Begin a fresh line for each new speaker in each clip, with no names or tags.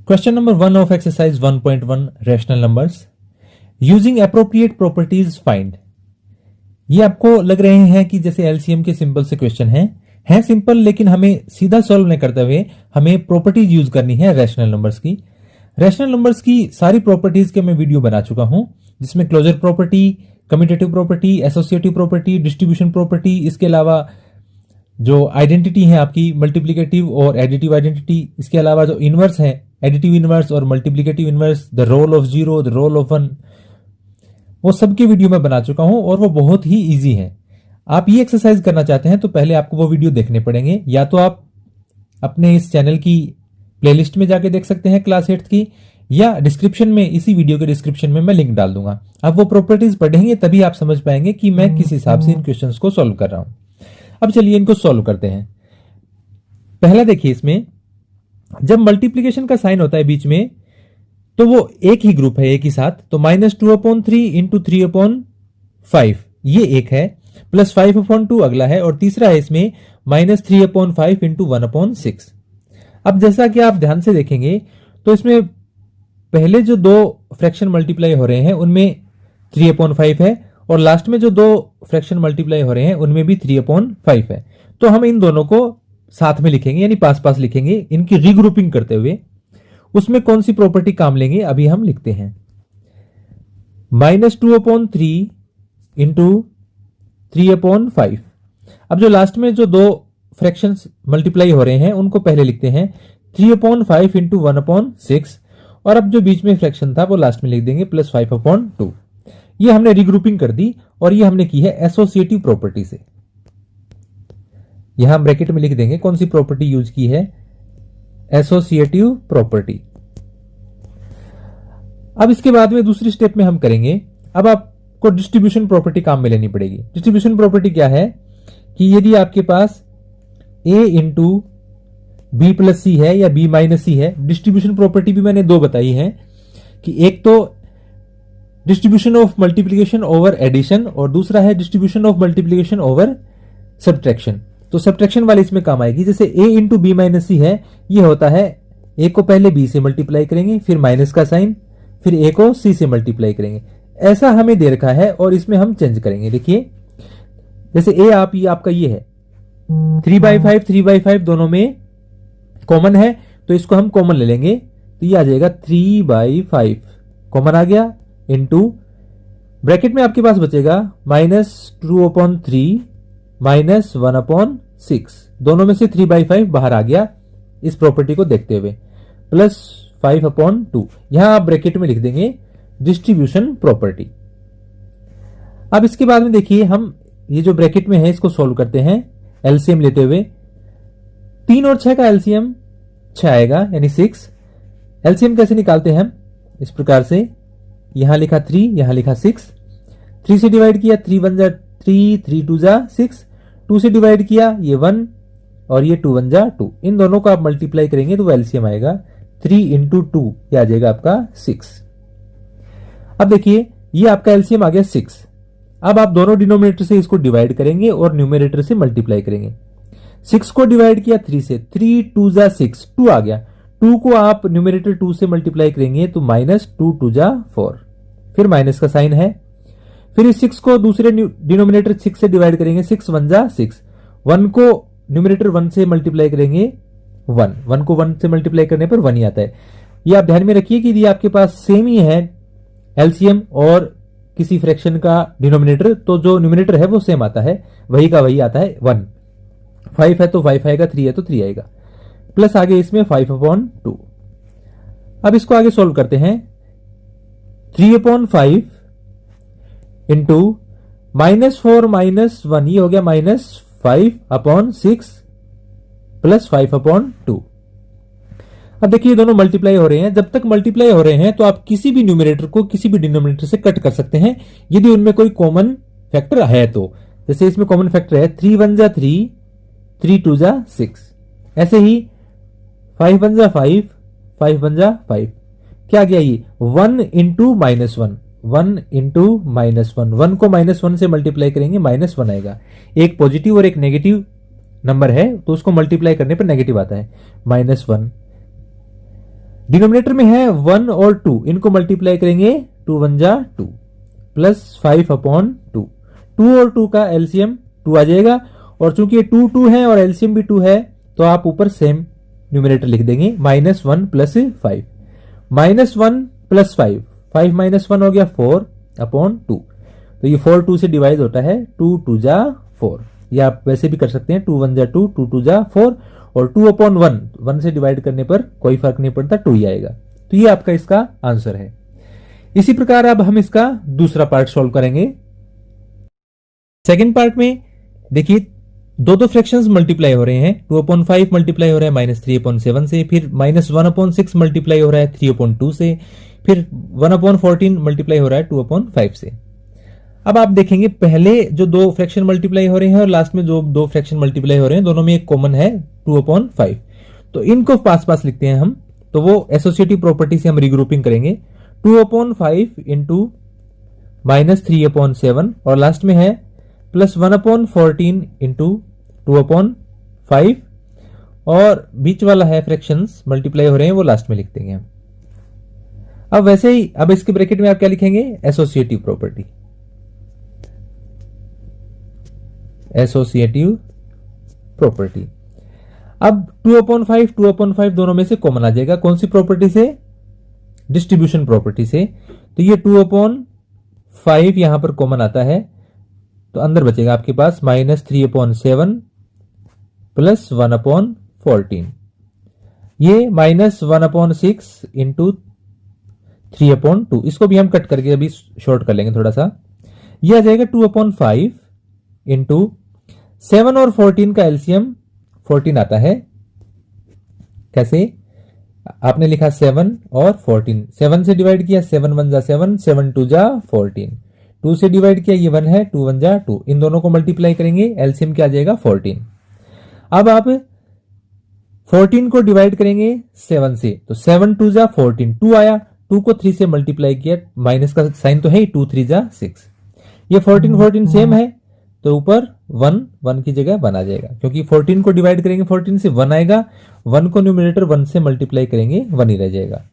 Question number 1 of exercise 1.1 rational numbers. Using appropriate properties find. ये आपको लग रहे हैं कि जैसे एलसीएम के सिंपल से क्वेश्चन हैं सिंपल, लेकिन हमें सीधा सॉल्व नहीं करते हुए हमें प्रॉपर्टीज यूज करनी है रैशनल नंबर्स की। रैशनल नंबर्स की सारी प्रॉपर्टीज के मैं वीडियो बना चुका हूं, जिसमें closure property, commutative property, associative property, distribution property, इसके अलावा जो आइडेंटिटी है आपकी मल्टीप्लिकेटिव और एडिटिव आइडेंटिटी, इसके अलावा जो इनवर्स है एडिटिव इनवर्स और multiplicative inverse, the role of zero, the role of one, वो सबकी वीडियो मैं बना चुका हूं और वो बहुत ही इजी है। आप ये एक्सरसाइज करना चाहते हैं तो पहले आपको वो वीडियो देखने पड़ेंगे, या तो आप अपने इस चैनल की प्लेलिस्ट में जाके देख सकते हैं क्लास 8 की, या डिस्क्रिप्शन में, इसी वीडियो के डिस्क्रिप्शन में मैं लिंक डाल दूंगा। आप वो प्रॉपर्टीज पढ़ेंगे तभी आप समझ पाएंगे कि मैं किस हिसाब से इन क्वेश्चंस को सॉल्व कर रहा हूं। अब चलिए इनको सॉल्व करते हैं। पहला देखिए, इसमें जब मल्टीप्लीकेशन का साइन होता है बीच में तो वो एक ही ग्रुप है एक ही साथ, तो -2/3 इंटू 3/5 ये एक है, +5/2 अगला है, और तीसरा है इसमें -3/5 इंटू 1/6। अब जैसा कि आप ध्यान से देखेंगे तो इसमें पहले जो दो फ्रैक्शन मल्टीप्लाई हो रहे हैं उनमें 3/5 है, और लास्ट में जो दो फ्रैक्शन मल्टीप्लाई हो रहे हैं उनमें भी 3/5 है। तो हम इन दोनों को साथ में लिखेंगे, यानी पास पास लिखेंगे, इनकी रीग्रुपिंग करते हुए। उसमें कौन सी प्रॉपर्टी काम लेंगे अभी हम लिखते हैं। -2/3 इंटू 3/5। अब जो लास्ट में जो दो फ्रैक्शंस मल्टीप्लाई हो रहे हैं उनको पहले लिखते हैं 3/5 इंटू 1/6, और अब जो बीच में फ्रैक्शन था वो लास्ट में लिख देंगे +5/2। ये हमने रीग्रुपिंग कर दी, और ये हमने की है एसोसिएटिव प्रॉपर्टी से। यहां ब्रैकेट में लिख देंगे कौन सी प्रॉपर्टी यूज की है, एसोसिएटिव प्रॉपर्टी। अब इसके बाद में दूसरी स्टेप में हम करेंगे, अब आपको डिस्ट्रीब्यूशन प्रॉपर्टी काम में लेनी पड़ेगी। डिस्ट्रीब्यूशन प्रॉपर्टी क्या है कि यदि आपके पास a इंटू बी प्लस सी है या b माइनस सी है, डिस्ट्रीब्यूशन प्रॉपर्टी भी मैंने दो बताई है, कि एक तो distribution of multiplication over addition और दूसरा है distribution of multiplication over subtraction. तो सब्ट्रैक्शन वाली इसमें काम आएगी। जैसे a into B minus C है, ये होता है a को पहले b से मल्टीप्लाई करेंगे, फिर माइनस का साइन, फिर a को c से मल्टीप्लाई करेंगे। ऐसा हमें दे रखा है और इसमें हम चेंज करेंगे। देखिए जैसे a आपका ये है 3/5, 3/5 दोनों में कॉमन है, तो इसको हम कॉमन ले लेंगे, तो ये आ जाएगा 3/5 कॉमन आ गया, इंटू ब्रैकेट में आपके पास बचेगा -2/3 -1/6, दोनों में से 3/5 बाहर आ गया इस प्रॉपर्टी को देखते हुए, +5/2। यहां आप ब्रैकेट में लिख देंगे डिस्ट्रीब्यूशन प्रॉपर्टी। अब इसके बाद में देखिए हम ये जो ब्रैकेट में है इसको सोल्व करते हैं एलसीएम लेते हुए। 3 और 6 का एलसीएम 6 आएगा, यानी 6। एलसीएम कैसे निकालते हैं हम, इस प्रकार से, यहां लिखा 3, यहां लिखा 6, 3 से डिवाइड किया 3 1 जा 3, 3 2 जा 6, 2 से डिवाइड किया ये 1, और ये 2 1 जा 2। इन दोनों को आप मल्टीप्लाई करेंगे तो वो एलसीएम आएगा 3 इंटू 2, ये आ जाएगा आपका 6। अब देखिए ये आपका एलसीएम आ गया 6। अब आप दोनों डिनोमिनेटर से इसको डिवाइड करेंगे और न्यूमरेटर से मल्टीप्लाई करेंगे। 6 को डिवाइड किया 3 से, 3 2 जा 6, 2 आ गया। 2 को आप न्यूमरेटर 2 से मल्टीप्लाई करेंगे तो -2 2 जा 4, फिर माइनस का साइन है। फिर इस 6 को दूसरे डिनोमिनेटर 6 से डिवाइड करेंगे, 6 1 जा 6। 1 को न्यूमरेटर 1 से मल्टीप्लाई करेंगे 1 को 1 से मल्टीप्लाई करने पर 1 ही आता है। ये आप ध्यान में रखिए कि यदि आपके पास सेम ही है एलसीएम और किसी फ्रैक्शन का डिनोमिनेटर, तो जो न्यूमरेटर है वो सेम आता है, वही का वही आता है 1। 5 है तो 5 आएगा, 3 है तो 3 आएगा, प्लस आगे इसमें 5/2। अब इसको आगे सोल्व करते हैं। 3/5 इंटू -4 -1, ये हो गया -5/6 प्लस 5/2। अब देखिए ये दोनों मल्टीप्लाई हो रहे हैं। जब तक मल्टीप्लाई हो रहे हैं तो आप किसी भी न्यूमरेटर को किसी भी डिनोमिनेटर से कट कर सकते हैं, यदि उनमें कोई कॉमन फैक्टर है तो। जैसे इसमें कॉमन फैक्टर है 3 1 जा 3, 3 2 जा 6, ऐसे ही 5 1 जा 5, 5 1 जा 5। क्या गया ये 1 इंटू -1, 1 इंटू -1, 1 को -1 से मल्टीप्लाई करेंगे -1 आएगा। एक पॉजिटिव और एक नेगेटिव नंबर है तो उसको मल्टीप्लाई करने पर नेगेटिव आता है, -1 डिनोमिनेटर में है 1 और 2, इनको मल्टीप्लाई करेंगे 2 1 जा 2 प्लस 5 अपॉन 2। 2 और 2 का एलसीएम 2 आ जाएगा, और चूंकि ये 2 2 है और एलसीएम भी 2 है तो आप ऊपर सेम न्यूमिनेटर लिख देंगे, -1 प्लस 5। -1 प्लस 5, 5 माइनस 1 हो गया 4 अपॉन 2। तो ये 4 2 से डिवाइड होता है, 2 2 जा 4। ये आप वैसे भी कर सकते हैं, 2 1 जा 2, 2 2 जा 4, और 2 अपॉन 1, 1 से डिवाइड करने पर कोई फर्क नहीं पड़ता, 2 ही आएगा। तो ये आपका इसका आंसर है। इसी प्रकार अब हम इसका दूसरा पार्ट सॉल्व करेंगे। सेकेंड पार्ट में देखिए दो फ्रैक्शंस मल्टीप्लाई हो रहे हैं, 2/5 मल्टीप्लाई हो रहा है -3/7 से, फिर -1/6 मल्टीप्लाई हो रहा है 3/2 से, फिर 1/14 मल्टीप्लाई हो रहा है 2/5 से। अब आप देखेंगे पहले जो दो फ्रैक्शन मल्टीप्लाई हो रहे हैं और लास्ट में जो दो फ्रैक्शन मल्टीप्लाई हो रहे हैं, दोनों में एक कॉमन है 2/5, तो इनको पास पास लिखते हैं हम। तो वो एसोसिएटिव प्रॉपर्टी से हम रिग्रुपिंग करेंगे, 2/5 इंटू -3/7, और लास्ट में है प्लस 1/14 इंटू 2/5, और बीच वाला है फ्रैक्शंस मल्टीप्लाई हो रहे हैं वो लास्ट में लिख देंगे हम। अब वैसे ही अब इसके ब्रैकेट में आप क्या लिखेंगे, एसोसिएटिव प्रॉपर्टी, एसोसिएटिव प्रॉपर्टी। अब 2/5 दोनों में से कॉमन आ जाएगा, कौन सी प्रॉपर्टी से, डिस्ट्रीब्यूशन प्रॉपर्टी से। तो ये 2/5 यहां पर कॉमन आता है, तो अंदर बचेगा आपके पास -3/7 प्लस 1/14, ये -1/6 इंटू 3/2। इसको भी हम कट करके अभी शॉर्ट कर लेंगे थोड़ा सा। यह आ जाएगा 2/5 इंटू 7 और 14 का एलसीएम 14 आता है। कैसे, आपने लिखा 7 और 14, 7 से डिवाइड किया 7 1 जा 7, 7 2 जा 14, 2 से डिवाइड किया ये 1 है, 2 1 जा 2, इन दोनों को मल्टीप्लाई करेंगे, एलसीएम क्या आ जाएगा 14। अब आप 14 को डिवाइड करेंगे 7 से, तो 7 2 जा 14, 2 आया, 2 को 3 से मल्टीप्लाई किया, माइनस का साइन तो है ही, 2 3 जा 6, ये 14 14 सेम है, तो ऊपर 1 1 की जगह 1 आ जाएगा, क्योंकि 14 को डिवाइड करेंगे 14 से 1 आएगा, 1 को न्यूमरेटर 1 से मल्टीप्लाई करेंगे 1 ही रह जाएगा,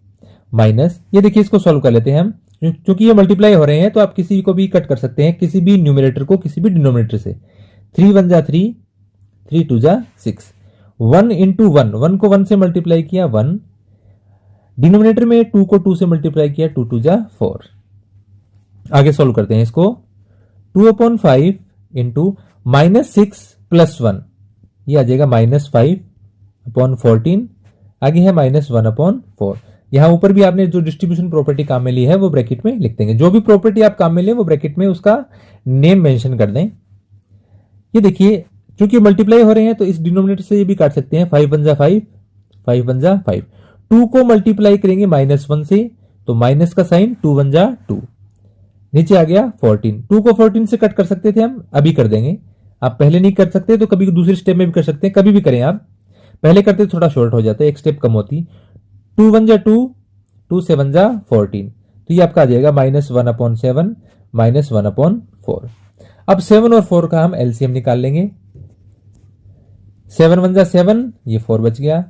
माइनस। ये देखिए इसको सॉल्व कर लेते हैं हम, क्योंकि ये मल्टीप्लाई हो रहे हैं तो आप किसी को भी कट कर सकते हैं, किसी भी न्यूमरेटर को किसी भी डिनोमिनेटर से। 3 1 जा 3, 3 2 जा 6, 1 इंटू 1, 1 को 1 से मल्टीप्लाई किया 1, डिनोमिनेटर में 2 को 2 से मल्टीप्लाई किया 2 2 जा 4। आगे सॉल्व करते हैं इसको, 2/5 इंटू -6 प्लस 1, ये आ जाएगा -5/14, आगे है -1/4। यहां ऊपर भी आपने जो डिस्ट्रीब्यूशन प्रॉपर्टी काम में ली है वो ब्रैकेट में लिख देंगे, जो भी प्रॉपर्टी आप काम में ले वो ब्रैकेट में उसका नेम मेंशन कर दें। ये देखिए क्योंकि मल्टीप्लाई हो रहे हैं तो इस डिनोमिनेटर से ये भी काट सकते हैं, 5 1 जा 5, 5 1 जा 5, 2 को मल्टीप्लाई करेंगे -1 से, तो माइनस का साइन, 2 1 जा 2, नीचे आ गया 14, 2 को 14 से कट कर सकते थे हम, अभी कर देंगे। आप पहले नहीं कर सकते तो कभी दूसरे स्टेप में भी कर सकते हैं, कभी भी करें आप, पहले करते थोड़ा शॉर्ट हो जाता है, एक स्टेप कम होती। 2 1 जा 2, 2 7 जा 14, तो ये आपका आ जाएगा -1/7 -1/4। अब 7 और 4 का हम एलसीएम निकाल लेंगे, 7 1 जा 7, ये 4 बच गया,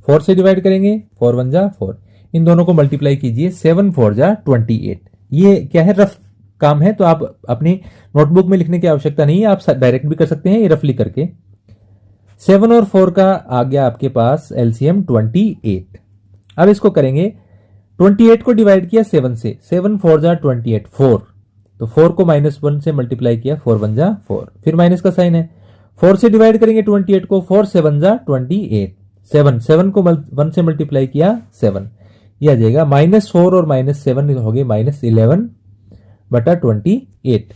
4 से डिवाइड करेंगे, 4 1 जा 4, इन दोनों को मल्टीप्लाई कीजिए, 7 4 जा 28। ये क्या है, रफ काम है, तो आप अपनी नोटबुक में लिखने की आवश्यकता नहीं है, आप डायरेक्ट भी कर सकते हैं ये रफली करके। 7 और 4 का आ गया आपके पास एलसीएम 28। अब इसको करेंगे, 28 को डिवाइड किया 7 से, 7 4 जा 28, 4, तो 4 को -1 से मल्टीप्लाई किया, 4 1 जा 4, फिर माइनस का साइन है, 4 से डिवाइड करेंगे 28 को, 4 7 जा 28, 7 7 को 1 से मल्टीप्लाई किया 7, यह आ जाएगा -4 और -7 हो गए -11/28।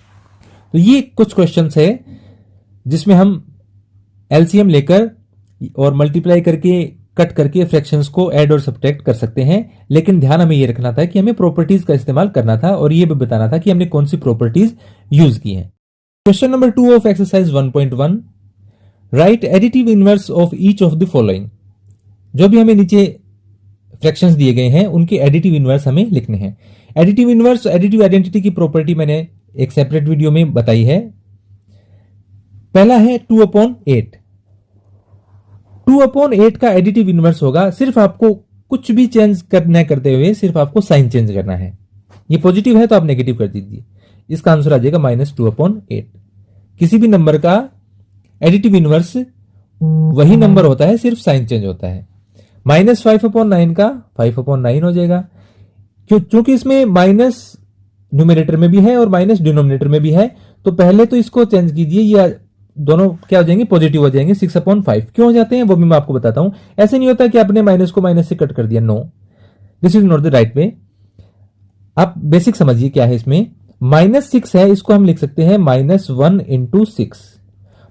तो ये कुछ क्वेश्चंस है जिसमें हम एलसीएम लेकर और मल्टीप्लाई करके कट करके फ्रैक्शंस को ऐड और सब्ट्रैक्ट कर सकते हैं, लेकिन ध्यान हमें यह रखना था कि हमें प्रॉपर्टीज का इस्तेमाल करना था और यह भी बताना था कि हमने कौन सी प्रॉपर्टीज यूज की हैं। Question number 2 of exercise 1.1, right additive inverse of each of the following. जो भी हमें नीचे फ्रैक्शंस दिए गए हैं उनके एडिटिव इनवर्स हमें लिखने हैं। एडिटिव इनवर्स, एडिटिव आइडेंटिटी की प्रॉपर्टी मैंने एक सेपरेट वीडियो में बताई है। पहला है 2/8। 2/8 का एडिटिव इनवर्स होगा, सिर्फ आपको कुछ भी चेंज न करते हुए सिर्फ आपको साइन चेंज करना है। ये पॉजिटिव है तो आप नेगेटिव कर दीजिए। इसका आंसर आ जाएगा -2/8। किसी भी नंबर का एडिटिव इनवर्स वही नंबर होता है, सिर्फ साइन चेंज होता है। -5/9 का 5/9 हो जाएगा, क्योंकि इसमें माइनस न्यूमरेटर में भी है और माइनस डिनोमिनेटर में भी है, तो पहले तो इसको चेंज कीजिए, या दोनों क्या हो जाएंगे, पॉजिटिव हो जाएंगे। 6/5 क्यों हो जाते हैं वो भी मैं आपको बताता हूं। ऐसे नहीं होता कि आपने माइनस को माइनस से कट कर दिया, no, this is not the right way. आप बेसिक समझिए क्या है इसमें। -6 है, इसको हम लिख सकते हैं -1 × 6।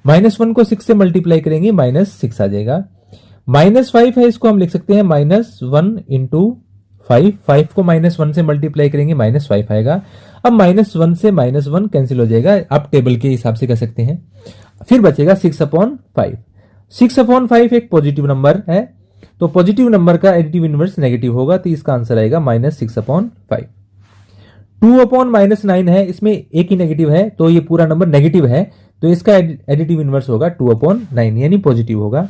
-1 को 6 से मल्टीप्लाई करेंगे -6 आ जाएगा। -5 है, इसको हम लिख सकते हैं -1 × 5। 5 को -1 से मल्टीप्लाई करेंगे -5 आएगा। अब -1 से -1 कैंसिल हो जाएगा, आप टेबल के हिसाब से कर सकते हैं। फिर बचेगा 6/5। 6/5 एक पॉजिटिव नंबर है, तो पॉजिटिव नंबर का एडिटिव इनवर्स नेगेटिव होगा, तो इसका आंसर आएगा -6/5। 2/-9 है, इसमें एक ही नेगेटिव है, तो ये पूरा नंबर नेगेटिव है, तो इसका एडिटिव इनवर्स होगा 2/9 यानी पॉजिटिव होगा।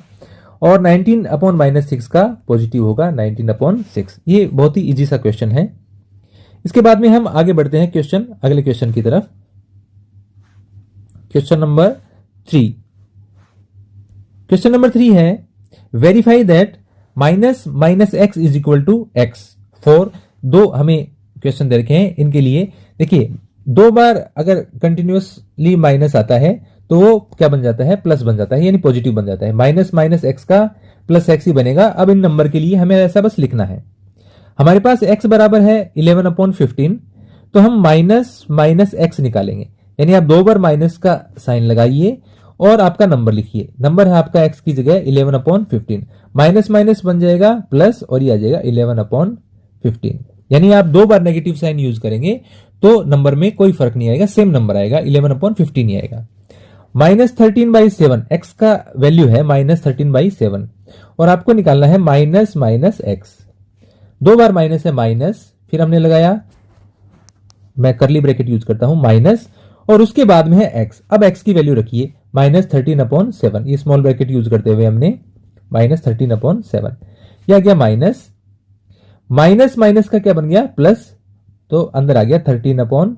और 19/-6 का पॉजिटिव होगा 19/6। ये बहुत ही इजी सा क्वेश्चन है। इसके बाद में हम आगे बढ़ते हैं अगले क्वेश्चन की तरफ। Question number 3। क्वेश्चन नंबर 3 है, verify that -x is equal to x for. दो हमें क्वेश्चन दे रखे हैं, इनके लिए देखिए, 2 बार अगर कंटिन्यूअसली माइनस आता है तो वो क्या बन जाता है, प्लस बन जाता है, यानी पॉजिटिव बन जाता है। माइनस एक्स का प्लस एक्स ही बनेगा। अब इन नंबर के लिए हमें ऐसा बस लिखना है। हमारे पास x बराबर है 11/15, तो हम माइनस एक्स निकालेंगे, यानी आप 2 बार माइनस का साइन लगाइए और आपका नंबर लिखिए। नंबर है आपका x की जगह 11/15, माइनस माइनस बन जाएगा प्लस, और ये आ जाएगा 11/15। यानी आप 2 बार नेगेटिव साइन यूज करेंगे तो नंबर में कोई फर्क नहीं आएगा, सेम नंबर आएगा, 11/15 ही आएगा। -13/7, x का वैल्यू है -13/7, और आपको निकालना है माइनस एक्स। 2 बार माइनस है माइनस, फिर हमने लगाया, मैं करली ब्रैकेट यूज करता हूं, माइनस, और उसके बाद में है x। अब x की वैल्यू रखिए -13/7, ये स्मॉल ब्रैकेट यूज करते हुए हमने -13/7, यह आ गया माइनस माइनस का क्या बन गया, प्लस, तो अंदर आ गया 13/7।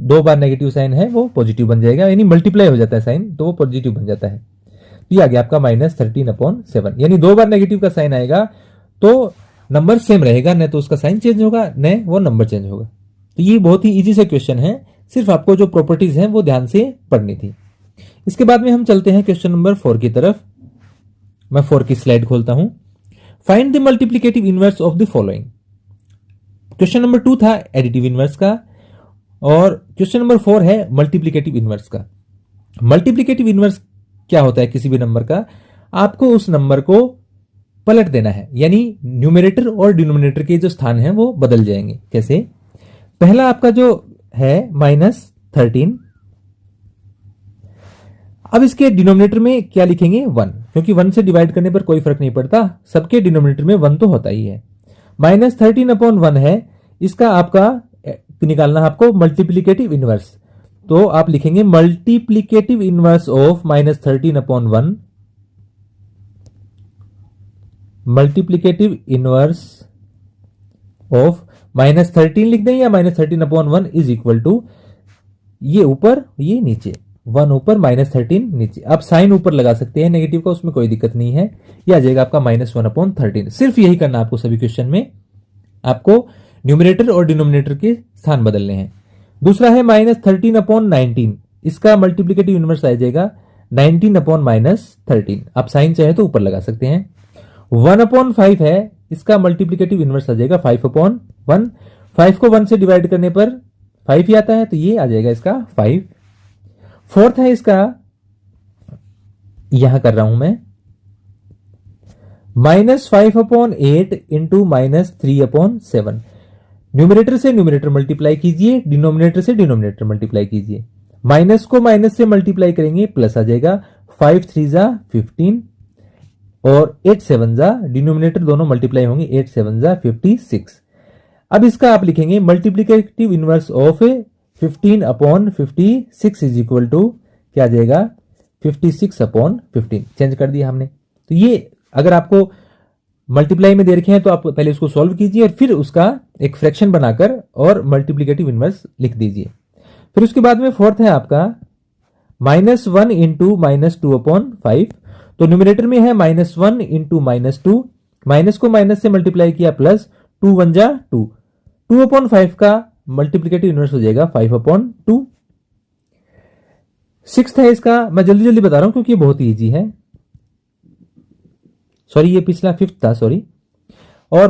2 बार नेगेटिव साइन है वो पॉजिटिव बन जाएगा, यानी मल्टीप्लाई हो जाता है साइन, तो वो पॉजिटिव बन जाता है। तो ये आ गया आपका -13/7, यानी 2 बार नेगेटिव का साइन आएगा तो नंबर सेम रहेगा, न तो उसका साइन चेंज होगा न वो नंबर चेंज होगा। तो ये बहुत ही इजी से क्वेश्चन है, सिर्फ आपको जो प्रॉपर्टीज हैं वो ध्यान से पढ़नी थी। इसके बाद में हम चलते हैं क्वेश्चन नंबर 4 की तरफ। मैं 4 की स्लाइड खोलता हूं। Find the multiplicative inverse of the following. Question number 2 था एडिटिव इनवर्स का, और क्वेश्चन नंबर 4 है मल्टीप्लिकेटिव इनवर्स का। मल्टीप्लिकेटिव इनवर्स क्या होता है किसी भी नंबर का, आपको उस नंबर को पलट देना है, यानी न्यूमरेटर और डिनोमिनेटर के जो स्थान हैं वो बदल जाएंगे। कैसे, पहला आपका जो है -13, अब इसके डिनोमिनेटर में क्या लिखेंगे, 1, क्योंकि 1 से डिवाइड करने पर कोई फर्क नहीं पड़ता, सबके डिनोमिनेटर में 1 तो होता ही है। -13/1 है, इसका आपका निकालना है आपको मल्टीप्लिकेटिव इनवर्स, तो आप लिखेंगे multiplicative inverse of -13/1, multiplicative inverse of -13 लिख दें या -13/1 इज इक्वल टू, ये ऊपर ये नीचे, 1 ऊपर -13 नीचे। आप साइन ऊपर लगा सकते हैं नेगेटिव का, उसमें कोई दिक्कत नहीं है। ये आ जाएगा आपका -1/13। सिर्फ यही करना आपको सभी क्वेश्चन में, आपको न्यूमरेटर और डिनोमिनेटर के स्थान बदलने हैं। दूसरा है -13/19, इसका मल्टीप्लिकेटिव इनवर्स आ जाएगा 19/-13। आप साइन चाहे तो ऊपर लगा सकते हैं। 1/5 है, इसका मल्टीप्लिकेटिव इनवर्स आ जाएगा 5/1। 5 को 1 से डिवाइड करने पर 5 ही आता है, तो ये आ जाएगा इसका 5। फोर्थ है इसका, यहां कर रहा हूं मैं, -5/8 इंटू -3/7। न्यूमरेटर से न्यूमरेटर मल्टीप्लाई कीजिए, डिनोमिनेटर से डिनोमिनेटर मल्टीप्लाई कीजिए। माइनस को माइनस से मल्टीप्लाई करेंगे, प्लस आ जाएगा। 5 3 जा 15 और 8 7 जा, डिनोमिनेटर दोनों मल्टीप्लाई होंगे, 8 7 जा 56। अब इसका आप लिखेंगे multiplicative inverse of 15/56 is equal to क्या आ जाएगा, 56/15। चेंज कर दिया हमने। तो ये अगर आपको मल्टीप्लाई में दे रखे हैं तो आप पहले उसको सॉल्व कीजिए और फिर उसका एक फ्रैक्शन बनाकर और मल्टीप्लिकेटिव इनवर्स लिख दीजिए। फिर उसके बाद में फोर्थ है आपका -1 इंटू -2/5। तो न्यूमरेटर में है -1 इंटू -2, माइनस को माइनस से मल्टीप्लाई किया प्लस 2 1 जा 2, 2/5 का मल्टीप्लिकेटिव इनवर्स हो जाएगा 5/2। सिक्स्थ है इसका, मैं जल्दी जल्दी बता रहा हूं क्योंकि ये बहुत ही ईजी है, सॉरी ये पिछला फिफ्थ था, सॉरी। और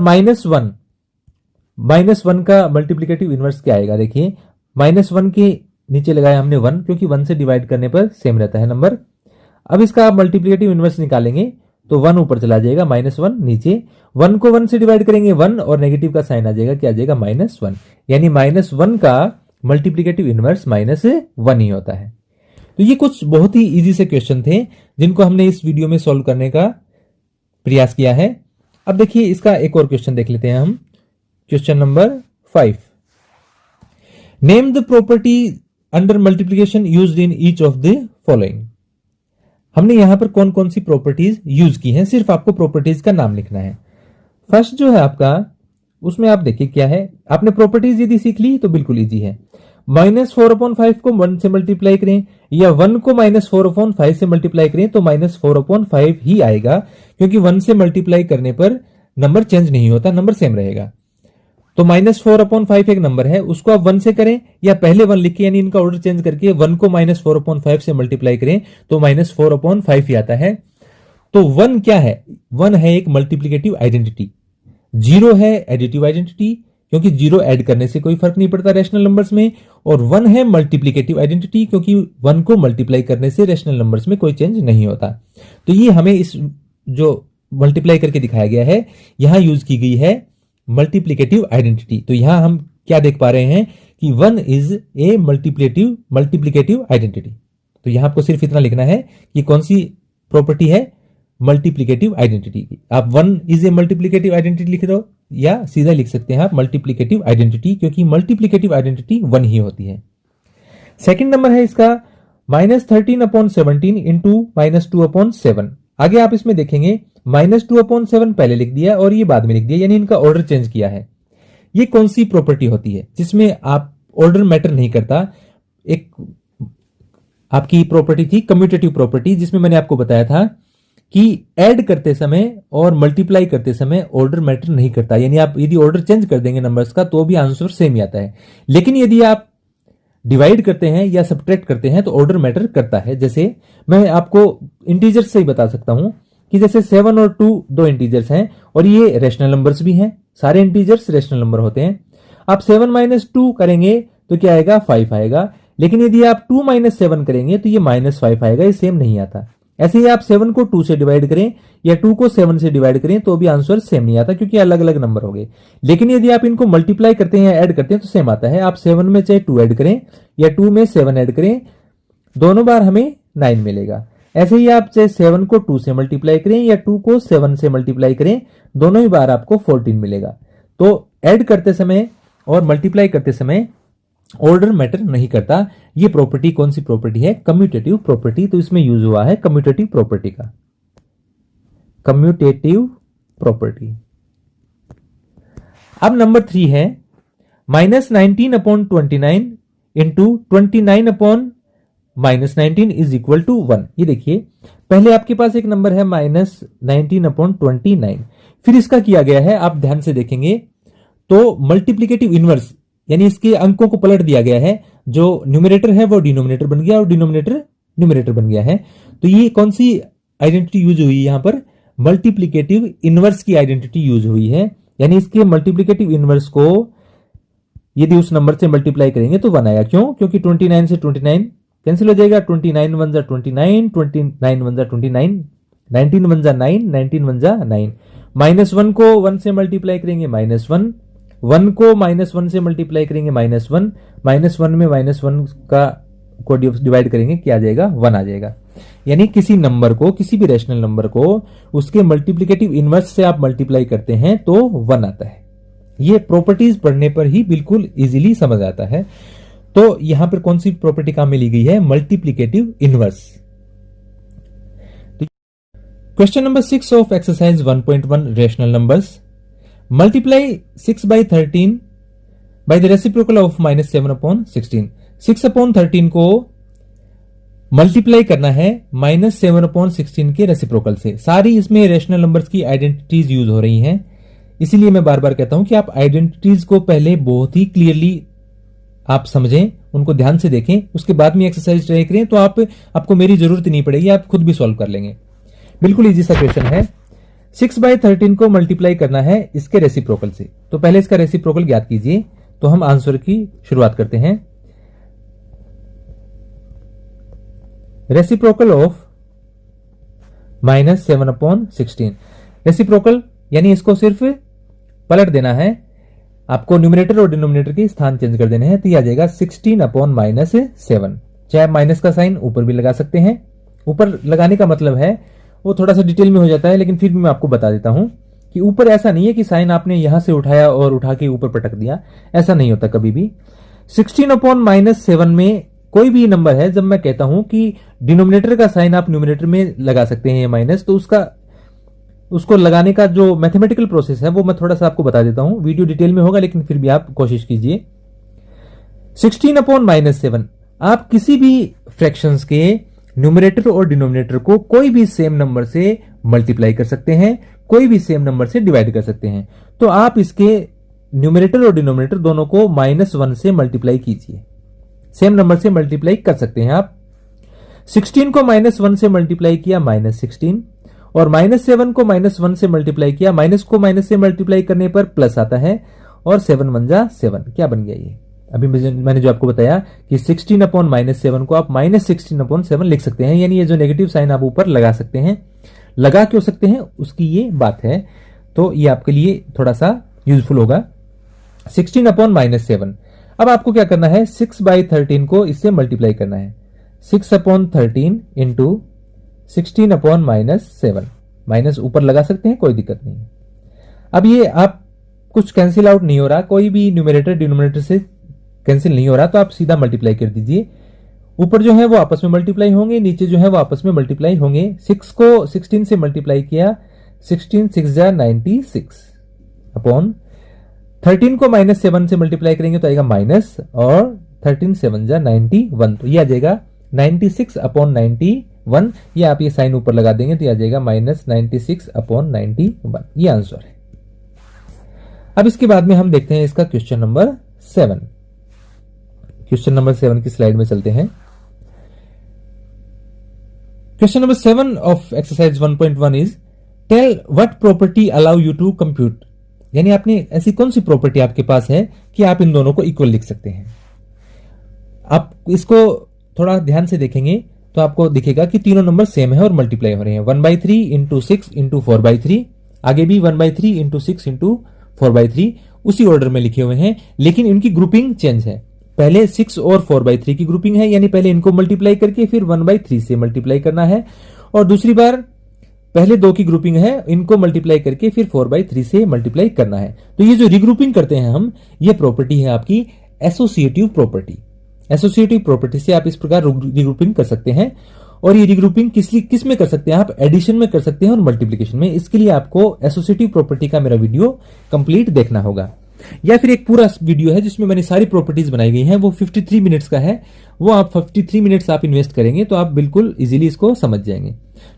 -1 का मल्टीप्लिकेटिव इनवर्स क्या आएगा, देखिए -1 के नीचे लगाया हमने 1 क्योंकि 1 से डिवाइड करने पर सेम रहता है नंबर। अब इसका आप मल्टीप्लिकेटिव इनवर्स निकालेंगे तो 1 ऊपर चला जाएगा, -1 नीचे, 1 को 1 से डिवाइड करेंगे 1 और नेगेटिव का साइन आ जाएगा, क्या आ जाएगा -1, यानी -1 का मल्टीप्लिकेटिव इनवर्स -1 ही होता है। तो ये कुछ बहुत ही इजी से क्वेश्चन थे जिनको हमने इस वीडियो में सॉल्व करने का प्रयास किया है। अब देखिए इसका एक और क्वेश्चन देख लेते हैं हम, question number 5। Name the property under multiplication used in each of the following. हमने यहां पर कौन कौन सी प्रॉपर्टीज यूज की हैं, सिर्फ आपको प्रॉपर्टीज का नाम लिखना है। फर्स्ट जो है आपका, उसमें आप देखिए क्या है, आपने प्रॉपर्टीज यदि सीख ली तो बिल्कुल इजी है। -4/5 को 1 से मल्टीप्लाई करें या 1 को -4/5 से मल्टीप्लाई करें तो -4/5 ही आएगा, क्योंकि 1 से मल्टीप्लाई करने पर नंबर चेंज नहीं होता, नंबर सेम रहेगा। तो -4/5 एक नंबर है, उसको आप 1 से करें या पहले 1 लिख के, यानी इनका ऑर्डर चेंज करके 1 को -4/5 से मल्टीप्लाई करें तो -4/5 ही आता है। तो 1 क्या है, 1 है एक मल्टीप्लिकेटिव आइडेंटिटी, 0 है एडिटिव आइडेंटिटी, क्योंकि 0 ऐड करने से कोई फर्क नहीं पड़ता रैशनल नंबर्स में, और 1 है मल्टीप्लिकेटिव आइडेंटिटी, क्योंकि 1 को मल्टीप्लाई करने से रैशनल नंबर्स में कोई चेंज नहीं होता। तो ये हमें इस जो मल्टीप्लाई करके दिखाया गया है, यहां यूज की गई है मल्टीप्लिकेटिव आइडेंटिटी। तो यहां हम क्या देख पा रहे हैं कि 1 इज ए मल्टीप्लिकेटिव आइडेंटिटी। तो यहां आपको सिर्फ इतना लिखना है कि कौन सी प्रॉपर्टी है, मल्टीप्लिकेटिव आइडेंटिटी की। आप 1 इज ए मल्टीप्लिकेटिव आइडेंटिटी लिख दो या सीधा लिख सकते हैं आप मल्टीप्लिकेटिव आइडेंटिटी, क्योंकि मल्टीप्लिकेटिव आइडेंटिटी 1 ही होती है। सेकंड नंबर है इसका -13/17 इंटू -2/7। आगे आप इसमें देखेंगे -2/7 पहले लिख दिया और ये बाद में लिख दिया, यानी इनका ऑर्डर चेंज किया है। ये कौन सी प्रॉपर्टी होती है जिसमें आप ऑर्डर मैटर नहीं करता। एक आपकी प्रॉपर्टी थी कम्यूटेटिव प्रॉपर्टी, जिसमें मैंने आपको बताया था कि ऐड करते समय और मल्टीप्लाई करते समय ऑर्डर मैटर नहीं करता, यानी आप यदि ऑर्डर चेंज कर देंगे नंबर्स का तो भी आंसर सेम ही आता है। लेकिन यदि आप डिवाइड करते हैं या सब्ट्रैक्ट करते हैं तो ऑर्डर मैटर करता है। जैसे मैं आपको इंटीजर्स से ही बता सकता हूं कि जैसे 7 और 2 दो इंटीजर्स हैं और ये रैशनल नंबर्स भी हैं, सारे इंटीजर्स रैशनल नंबर होते हैं। आप 7 - 2 करेंगे तो क्या आएगा, 5 आएगा। लेकिन यदि आप 2 - 7 करेंगे तो ये -5 आएगा, ये सेम नहीं आता। ऐसे ही आप 7 को 2 से डिवाइड करें या 2 को 7 से डिवाइड करें तो भी आंसर सेम नहीं आता, क्योंकि अलग अलग नंबर हो गए। लेकिन यदि आप इनको मल्टीप्लाई करते हैं या ऐड करते हैं तो सेम आता है। आप 7 में चाहे 2 ऐड करें या 2 में 7 ऐड करें, दोनों बार हमें 9 मिलेगा। ऐसे ही आप चाहे 7 को 2 से मल्टीप्लाई करें या 2 को 7 से मल्टीप्लाई करें, दोनों ही बार आपको 14 मिलेगा। तो ऐड करते समय और मल्टीप्लाई करते समय ऑर्डर मैटर नहीं करता। ये प्रॉपर्टी कौन सी प्रॉपर्टी है, कम्यूटेटिव प्रॉपर्टी। तो इसमें यूज हुआ है कम्यूटेटिव प्रॉपर्टी का, कम्यूटेटिव प्रॉपर्टी। अब नंबर 3 है -19/29 इंटू 29/-19 इज इक्वल टू 1। ये देखिए पहले आपके पास एक नंबर है -19/29, फिर इसका किया गया है, आप ध्यान से देखेंगे तो मल्टीप्लिकेटिव इनवर्स, यानी इसके अंकों को पलट दिया गया है। जो न्यूमरेटर है वो डिनोमिनेटर बन गया और डिनोमिनेटर न्यूमरेटर बन गया है। तो ये कौन सी आइडेंटिटी यूज हुई है, यहां पर मल्टीप्लिकेटिव इनवर्स की आइडेंटिटी यूज हुई है। यानी इसके मल्टीप्लिकेटिव इनवर्स को यदि उस नंबर से मल्टीप्लाई करेंगे तो 1 आएगा। क्यों, क्योंकि 29 से 29 कैंसिल हो जाएगा, 29 1 जा 29, 29 1 जा 29, 19 1 जा 9, 19 1 जा 9। -1 को 1 से मल्टीप्लाई करेंगे -1, 1 को -1 से मल्टीप्लाई करेंगे -1, -1 में -1 का को डिवाइड करेंगे, क्या आ जाएगा, 1 आ जाएगा। यानी किसी नंबर को, किसी भी रैशनल नंबर को उसके मल्टीप्लिकेटिव इनवर्स से आप मल्टीप्लाई करते हैं तो 1 आता है। ये प्रॉपर्टीज पढ़ने पर ही बिल्कुल इजीली समझ आता है। तो यहां पर कौन सी प्रॉपर्टी काम में ली गई है, multiplicative inverse. Question number 6 of exercise 1.1 rational numbers, multiply 6 by 13 by the reciprocal of -7/16। 6/13 को मल्टीप्लाई करना है -7/16 के रेसिप्रोकल से। सारी इसमें रेशनल नंबर्स की आइडेंटिटीज यूज हो रही हैं, इसीलिए मैं बार बार कहता हूं कि आप आइडेंटिटीज को पहले बहुत ही क्लियरली आप समझें, उनको ध्यान से देखें, उसके बाद में एक्सरसाइज ट्राई करें, तो आपको मेरी जरूरत नहीं पड़ेगी, आप खुद भी सॉल्व कर लेंगे। बिल्कुल इजी सा क्वेश्चन है। 6 by 13 को मल्टीप्लाई करना है इसके रेसिप्रोकल से, तो पहले इसका रेसिप्रोकल ज्ञात कीजिए। तो हम आंसर की शुरुआत करते हैं। रेसिप्रोकल ऑफ -7/16, रेसिप्रोकल यानी इसको सिर्फ पलट देना है, आपको न्यूमरेटर और डिनोमिनेटर के स्थान चेंज कर देने हैं, तो यह आ जाएगा 16/-7। चाहे माइनस का साइन ऊपर भी लगा सकते हैं, ऊपर लगाने का मतलब है वो थोड़ा सा डिटेल में हो जाता है, लेकिन फिर भी मैं आपको बता देता हूं कि ऊपर ऐसा नहीं है कि साइन आपने यहां से उठाया और उठा के ऊपर पटक दिया, ऐसा नहीं होता कभी भी। 16/-7 में कोई भी नंबर है, जब मैं कहता हूं कि डिनोमिनेटर का साइन आप न्यूमरेटर में लगा सकते हैं माइनस, तो उसको लगाने का जो मैथमेटिकल प्रोसेस है वो मैं थोड़ा सा आपको बता देता हूं, वीडियो डिटेल में होगा लेकिन फिर भी आप कोशिश कीजिए। 16/-7 आप किसी भी फ्रैक्शंस के न्यूमरेटर और डिनोमिनेटर को कोई भी सेम नंबर से मल्टीप्लाई कर सकते हैं, कोई भी सेम नंबर से डिवाइड कर सकते हैं। तो आप इसके न्यूमरेटर और डिनोमिनेटर दोनों को -1 से मल्टीप्लाई कीजिए, सेम नंबर से मल्टीप्लाई कर सकते हैं आप। 16 को -1 से मल्टीप्लाई किया -16, और -7 को -1 से मल्टीप्लाई किया, माइनस को माइनस से मल्टीप्लाई करने पर प्लस आता है, और 7 1 जा 7, क्या बन गया ये? अभी मैंने जो आपको बताया कि 16/-7 को आप -16/7 लिख सकते हैं, यानी ये जो नेगेटिव साइन आप ऊपर लगा सकते हैं, लगा क्यों सकते हैं उसकी ये बात है, तो ये आपके लिए थोड़ा सा यूजफुल होगा। 16/-7, अब आपको क्या करना है, 6 by 13 को इससे मल्टीप्लाई करना है। 6/13 इंटू 16/-7, माइनस ऊपर लगा सकते हैं, कोई दिक्कत नहीं है। अब ये आप कुछ कैंसिल आउट नहीं हो रहा, कोई भी न्यूमरेटर डिनोमिनेटर से कैंसिल नहीं हो रहा, तो आप सीधा मल्टीप्लाई कर दीजिए। ऊपर जो है वो आपस में मल्टीप्लाई होंगे, नीचे जो है वो आपस में मल्टीप्लाई होंगे। 6 को 16 से मल्टीप्लाई किया, 16 6 जा 96 अपॉन 13 को -7 से मल्टीप्लाई करेंगे तो आएगा माइनस, और 13 7 जा 91, तो ये आ जाएगा 96/91। ये आप ये साइन ऊपर लगा देंगे तो ये आ जाएगा -96/91, ये आंसर है। अब इसके बाद में हम देखते हैं इसका क्वेश्चन नंबर 7। क्वेश्चन नंबर 7 की स्लाइड में चलते हैं। Question number 7 of exercise 1.1 is tell what property allow you to compute, यानी आपने ऐसी कौन सी प्रॉपर्टी आपके पास है कि आप इन दोनों को इक्वल लिख सकते हैं। आप इसको थोड़ा ध्यान से देखेंगे तो आपको दिखेगा कि तीनों नंबर सेम है और मल्टीप्लाई हो रहे हैं। 1/3 इंटू 6 इंटू 4/3, आगे भी 1/3 इंटू 6 इंटू 4/3 उसी ऑर्डर में लिखे हुए हैं, लेकिन इनकी ग्रुपिंग चेंज है। पहले 6 और 4/3 की ग्रुपिंग है, यानी पहले इनको मल्टीप्लाई करके फिर 1/3 से मल्टीप्लाई करना है, और दूसरी बार पहले 2 की ग्रुपिंग है, इनको मल्टीप्लाई करके फिर 4/3 से मल्टीप्लाई करना है। तो ये जो रिग्रुपिंग करते हैं हम, ये प्रॉपर्टी है आपकी एसोसिएटिव प्रॉपर्टी। एसोसिएटिव प्रॉपर्टी से आप इस प्रकार रिग्रुपिंग कर सकते हैं, और ये रिग्रुपिंग किस में कर सकते हैं, आप एडिशन में कर सकते हैं और मल्टीप्लिकेशन में। इसके लिए आपको एसोसिएटिव प्रॉपर्टी का मेरा वीडियो कंप्लीट देखना होगा, या फिर एक पूरा वीडियो है जिसमें मैंने सारी प्रॉपर्टीज बनाई गई हैं, वो 53 मिनट्स का है, वो आप 53 मिनट्स आप इन्वेस्ट करेंगे तो आप बिल्कुल इजीली इसको समझ जाएंगे।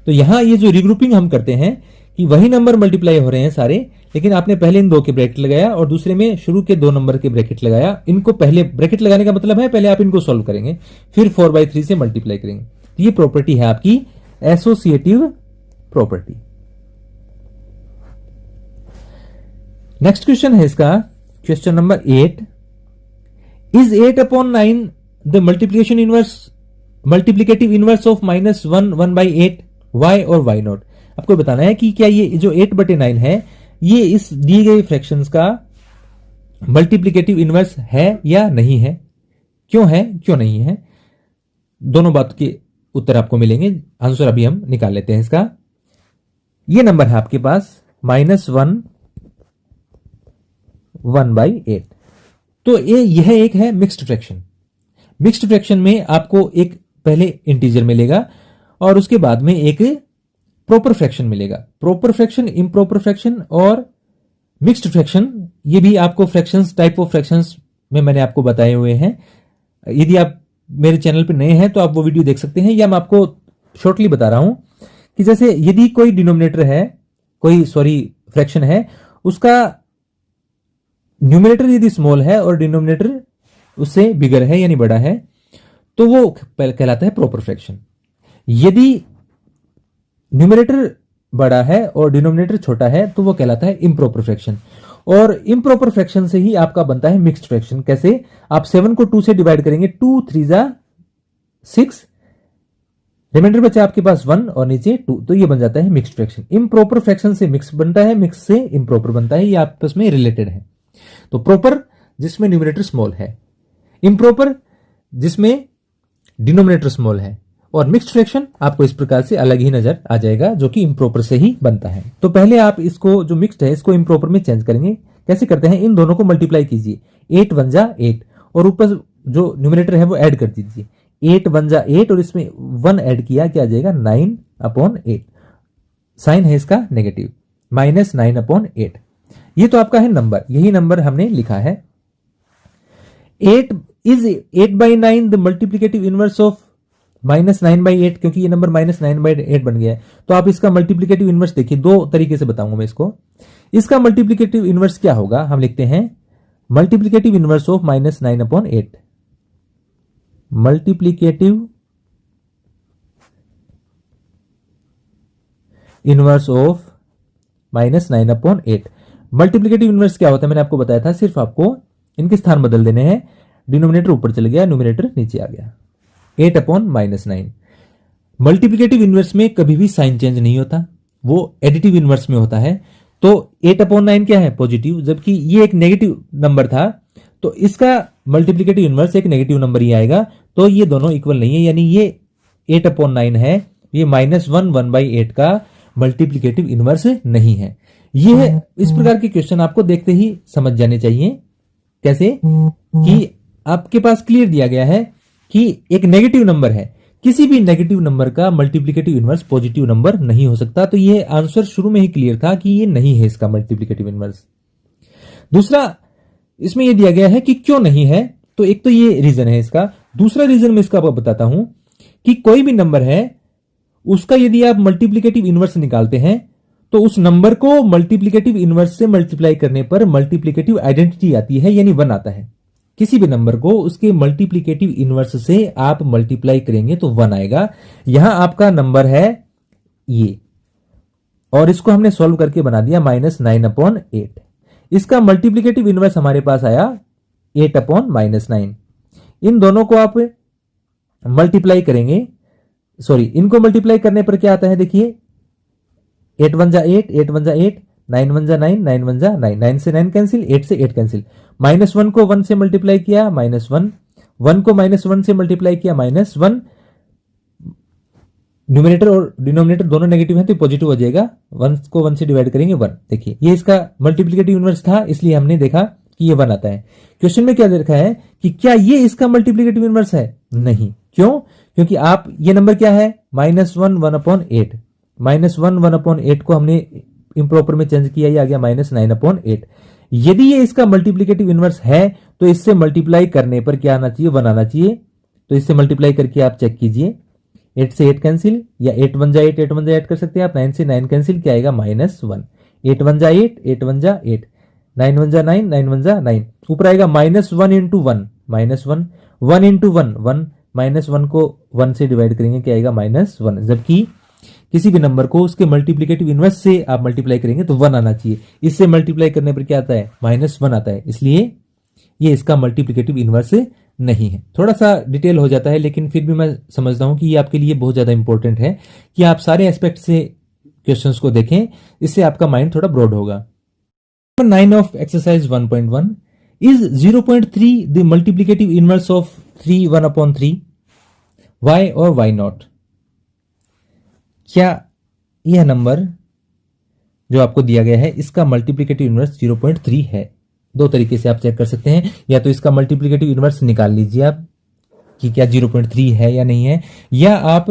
तो यहां ये जो रिग्रुपिंग हम करते हैं कि वही नंबर मल्टीप्लाई हो रहे हैं सारे, लेकिन आपने पहले इन 2 के ब्रैकेट लगाया और दूसरे में शुरू के 2 नंबर के ब्रैकेट लगाया। इनको पहले ब्रैकेट लगाने का मतलब है पहले आप इनको सॉल्व करेंगे, फिर 4/3 से मल्टीप्लाई करेंगे। तो ये प्रॉपर्टी है आपकी एसोसिएटिव प्रॉपर्टी। नेक्स्ट क्वेश्चन है इसका question number 8, is 8/9 the multiplicative inverse of -1/8 y और y नॉट। आपको बताना है कि क्या ये जो 8/9 है ये इस दिए गए फ्रैक्शंस का मल्टीप्लिकेटिव इनवर्स है या नहीं है, क्यों है क्यों नहीं है, दोनों बात के उत्तर आपको मिलेंगे। आंसर अभी हम निकाल लेते हैं इसका। ये नंबर है आपके पास -1/8, तो यह एक है मिक्स्ड फ्रैक्शन। मिक्स्ड फ्रैक्शन में आपको एक पहले इंटीजर मिलेगा और उसके बाद में एक प्रॉपर फ्रैक्शन मिलेगा। प्रॉपर फ्रैक्शन, इम्प्रॉपर फ्रैक्शन और मिक्स्ड फ्रैक्शन, ये भी आपको फ्रैक्शंस, टाइप ऑफ फ्रैक्शंस में मैंने आपको बताए हुए हैं। यदि आप मेरे चैनल पे नए हैं तो आप वो वीडियो देख सकते हैं, या मैं आपको शॉर्टली बता रहा हूं कि जैसे यदि कोई डिनोमिनेटर है, फ्रैक्शन है, उसका न्यूमरेटर यदि स्मॉल है और डिनोमिनेटर उससे बिगर है यानी बड़ा है, तो वो कहलाता है प्रॉपर फ्रैक्शन। यदि न्यूमरेटर बड़ा है और डिनोमिनेटर छोटा है तो वो कहलाता है इम्प्रॉपर फ्रैक्शन। और इम्प्रॉपर फ्रैक्शन से ही आपका बनता है मिक्स्ड फ्रैक्शन। कैसे? आप 7 को 2 से डिवाइड करेंगे, 2 3 जा 6, रिमाइंडर बचा आपके पास 1 और नीचे 2, तो ये बन जाता है मिक्स्ड फ्रैक्शन। इम्प्रॉपर फ्रैक्शन से मिक्स बनता है, मिक्स से इम्प्रॉपर बनता है, ये आपस में रिलेटेड है। तो प्रॉपर जिसमें न्यूमरेटर स्मॉल है, इम्प्रॉपर जिसमें डिनोमिनेटर स्मॉल है, और मिक्स्ड फ्रैक्शन आपको इस प्रकार से अलग ही नजर आ जाएगा, जो कि इम्प्रॉपर से ही बनता है। तो पहले आप इसको जो मिक्स्ड है इसको इम्प्रॉपर में चेंज करेंगे। कैसे करते हैं? इन दोनों को मल्टीप्लाई कीजिए, 8 1 जा 8, और ऊपर जो न्यूमरेटर है वो ऐड कर दीजिए, 8 1 जा 8, और इसमें 1 ऐड किया, क्या आ जाएगा? 9/8। साइन है इसका नेगेटिव, -9/8। ये तो आपका है नंबर, यही नंबर हमने लिखा है। 8 is 8/9 the multiplicative inverse of -9/8, क्योंकि ये नंबर -9/8 बन गया है। तो आप इसका मल्टीप्लिकेटिव इनवर्स देखिए, दो तरीके से बताऊंगा मैं इसको। इसका मल्टीप्लिकेटिव इनवर्स क्या होगा? हम लिखते हैं multiplicative inverse of -9/8, multiplicative inverse of -9/8। Multiplicative inverse क्या होता है मैंने आपको बताया था, सिर्फ आपको इनके स्थान बदल देने हैं। डिनोमिनेटर ऊपर चले गया, न्यूमरेटर नीचे आ गया, 8/-9। मल्टीप्लिकेटिव इनवर्स में कभी भी साइन चेंज नहीं होता, वो एडिटिव इनवर्स में होता है। तो 8/9 क्या है? पॉजिटिव, जबकि ये एक नेगेटिव नंबर था, तो इसका मल्टीप्लिकेटिव इनवर्स एक नेगेटिव नंबर ही आएगा। तो ये दोनों इक्वल नहीं है, यानी ये 8/9 है, ये -1/8 का मल्टीप्लिकेटिव इनवर्स नहीं है। ये है, इस प्रकार के क्वेश्चन आपको देखते ही समझ जाने चाहिए। कैसे? कि आपके पास क्लियर दिया गया है कि एक नेगेटिव नंबर है, किसी भी नेगेटिव नंबर का मल्टीप्लिकेटिव इनवर्स पॉजिटिव नंबर नहीं हो सकता। तो ये आंसर शुरू में ही क्लियर था कि ये नहीं है इसका मल्टीप्लिकेटिव इनवर्स। दूसरा, इसमें ये दिया गया है कि क्यों नहीं है, तो एक तो ये रीजन है इसका। दूसरा रीजन मैं इसका आपको बताता हूं कि कोई भी नंबर है, उसका यदि आप मल्टीप्लिकेटिव इनवर्स निकालते हैं तो उस नंबर को मल्टीप्लिकेटिव इनवर्स से मल्टीप्लाई करने पर मल्टीप्लिकेटिव आइडेंटिटी आती है, यानी 1 आता है। किसी भी नंबर को उसके मल्टीप्लिकेटिव इनवर्स से आप मल्टीप्लाई करेंगे तो 1 आएगा। यहां आपका नंबर है ये, और इसको हमने सॉल्व करके बना दिया -9/8। इसका मल्टीप्लिकेटिव इनवर्स हमारे पास आया 8/-9। इन दोनों को आप मल्टीप्लाई करेंगे, इनको मल्टीप्लाई करने पर क्या आता है? देखिए, 8 1 जा 8, 8 1 जा 8, 9 1 जा 9, 9 1 जा 9, 9 से 9 कैंसिल, 8 से 8 कैंसिल। -1 को 1 से मल्टीप्लाई किया, -1, 1 को -1 से मल्टीप्लाई किया, -1। न्यूमरेटर और डिनोमिनेटर दोनों नेगेटिव हैं तो पॉजिटिव हो जाएगा, 1 को 1 से डिवाइड करेंगे 1। देखिए, ये इसका मल्टीप्लिकेटिव इनवर्स था, इसलिए हमने देखा कि ये 1 आता है। क्वेश्चन में क्या देखा है कि क्या ये इसका मल्टीप्लिकेटिव इनवर्स है? नहीं। क्यों? क्योंकि आप ये नंबर क्या है? -1 1/8, -1 1/8 को हमने इम्प्रॉपर में चेंज किया, ये आ गया -9/8। यदि ये इसका मल्टीप्लिकेटिव इनवर्स है तो इससे मल्टीप्लाई करने पर क्या आना चाहिए? 1 आना चाहिए। तो इससे मल्टीप्लाई करके आप चेक कीजिए, 8 से 8 कैंसिल, या 8 1 जा 8, 8 1 जा 8 कर सकते हैं आप। 9 से 9 कैंसिल, क्या आएगा? -1। 8 1 जा 8, 8 1 जा 8, 9 1 जा 9, 9 1 जा 9। ऊपर आएगा -1 × 1, -1, 1 × 1, 1, -1 को 1 से डिवाइड करेंगे, क्या आएगा? -1। जबकि किसी भी नंबर को उसके मल्टीप्लिकेटिव इनवर्स से आप मल्टीप्लाई करेंगे तो 1 आना चाहिए। इससे मल्टीप्लाई करने पर क्या आता है? -1 आता है। इसलिए ये इसका मल्टीप्लिकेटिव इनवर्स नहीं है। थोड़ा सा डिटेल हो जाता है, लेकिन फिर भी मैं समझता हूं कि ये आपके लिए बहुत ज्यादा इंपॉर्टेंट है कि आप सारे एस्पेक्ट से क्वेश्चंस को देखें, इससे आपका माइंड थोड़ा ब्रॉड होगा। Number 9 of exercise 1.1 is 0.3 the multiplicative inverse of 3 1/3, why और वाई नॉट। क्या यह नंबर जो आपको दिया गया है इसका मल्टीप्लिकेटिव इनवर्स 0.3 है? दो तरीके से आप चेक कर सकते हैं, या तो इसका मल्टीप्लिकेटिव इनवर्स निकाल लीजिए आप कि क्या 0.3 है या नहीं है, या आप